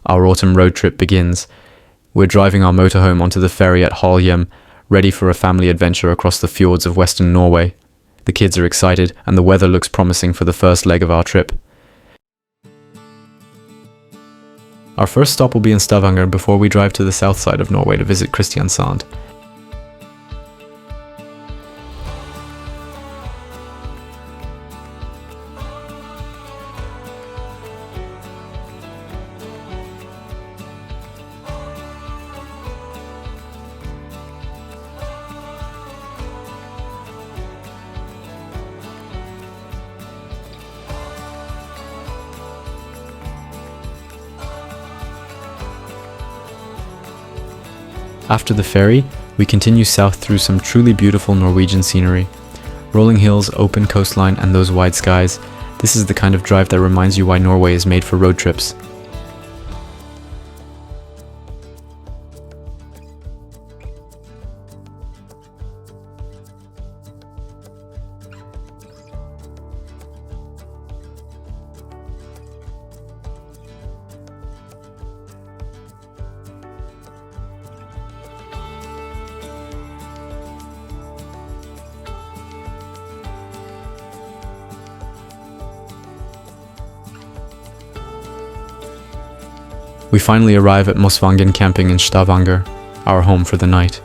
our autumn road trip begins. We're driving our motorhome onto the ferry at Halhjem, ready for a family adventure across the fjords of Western Norway. The kids are excited, and the weather looks promising for the first leg of our trip. Our first stop will be in Stavanger before we drive to the south side of Norway to visit Kristiansand. After the ferry, we continue south through some truly beautiful Norwegian scenery. Rolling hills, open coastline, and those wide skies. This is the kind of drive that reminds you why Norway is made for road trips. We finally arrive at Mosvangen Camping in Stavanger, our home for the night.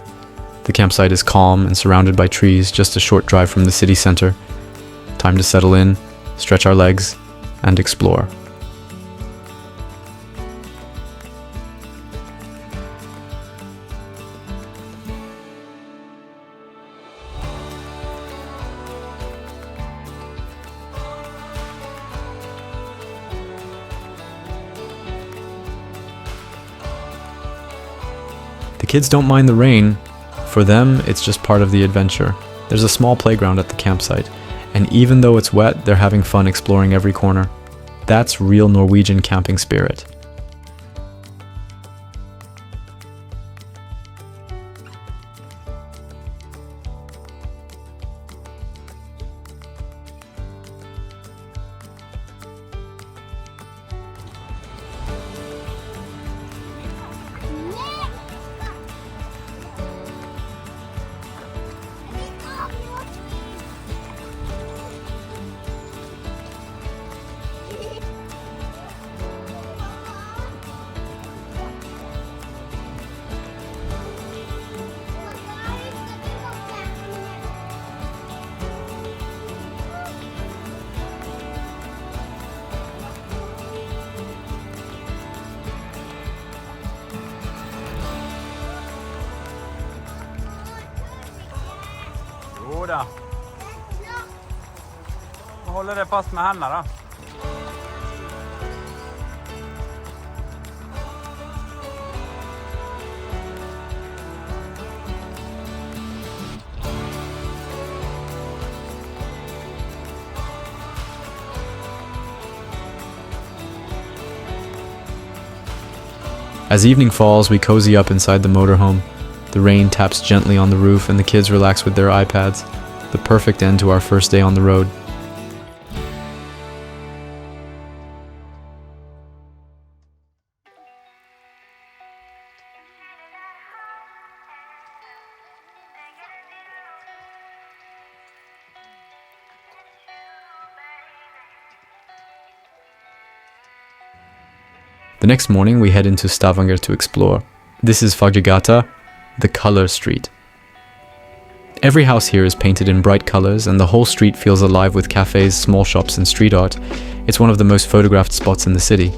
The campsite is calm and surrounded by trees, just a short drive from the city center. Time to settle in, stretch our legs, and explore. The kids don't mind the rain. For them, it's just part of the adventure. There's a small playground at the campsite, and even though it's wet, they're having fun exploring every corner. That's real Norwegian camping spirit. Joda. Håller det fast med händerna då. As evening falls, we cozy up inside the motorhome. The rain taps gently on the roof and the kids relax with their iPads. The perfect end to our first day on the road. The next morning we head into Stavanger to explore. This is Fargegata, the color street. Every house here is painted in bright colors and the whole street feels alive with cafes, small shops and street art. It's one of the most photographed spots in the city.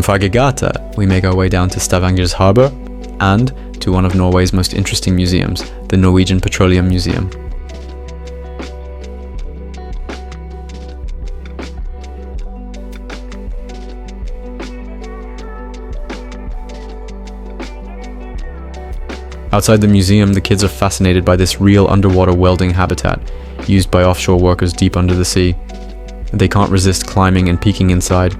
From Fargegata, we make our way down to Stavanger's harbour and to one of Norway's most interesting museums, the Norwegian Petroleum Museum. Outside the museum, the kids are fascinated by this real underwater welding habitat, used by offshore workers deep under the sea. They can't resist climbing and peeking inside.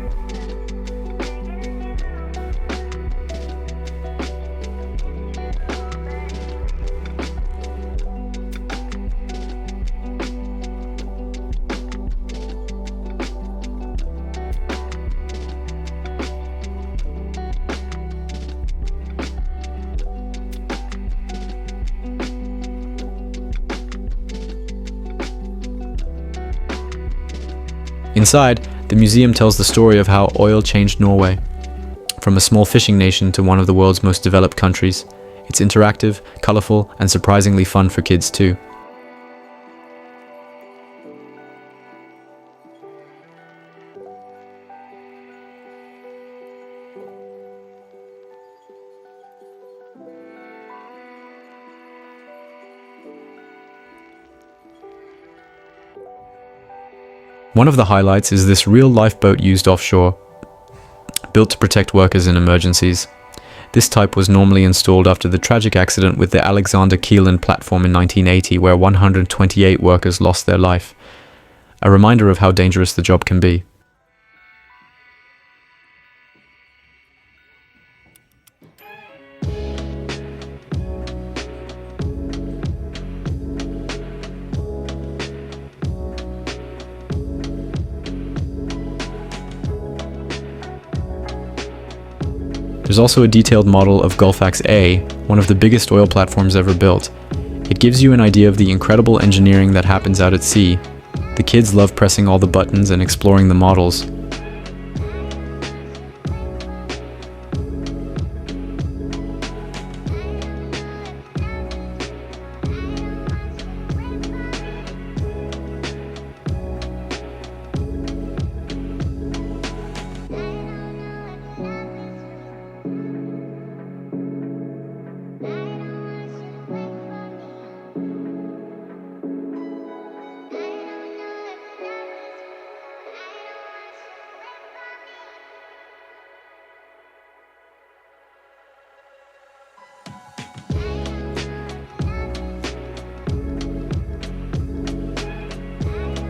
Inside, the museum tells the story of how oil changed Norway, from a small fishing nation to one of the world's most developed countries. It's interactive, colourful, and surprisingly fun for kids too. One of the highlights is this real lifeboat used offshore, built to protect workers in emergencies. This type was normally installed after the tragic accident with the Alexander Kielland platform in 1980, where 128 workers lost their life. A reminder of how dangerous the job can be. There's also a detailed model of Gullfaks A, one of the biggest oil platforms ever built. It gives you an idea of the incredible engineering that happens out at sea. The kids love pressing all the buttons and exploring the models.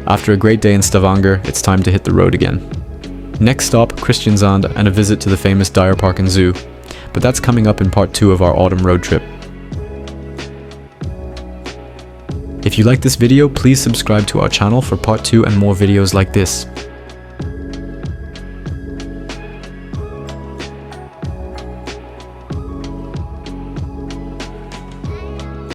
After a great day in Stavanger, it's time to hit the road again. Next stop, Kristiansand, and a visit to the famous Dyreparken Zoo. But that's coming up in part 2 of our autumn road trip. If you like this video, please subscribe to our channel for part 2 and more videos like this.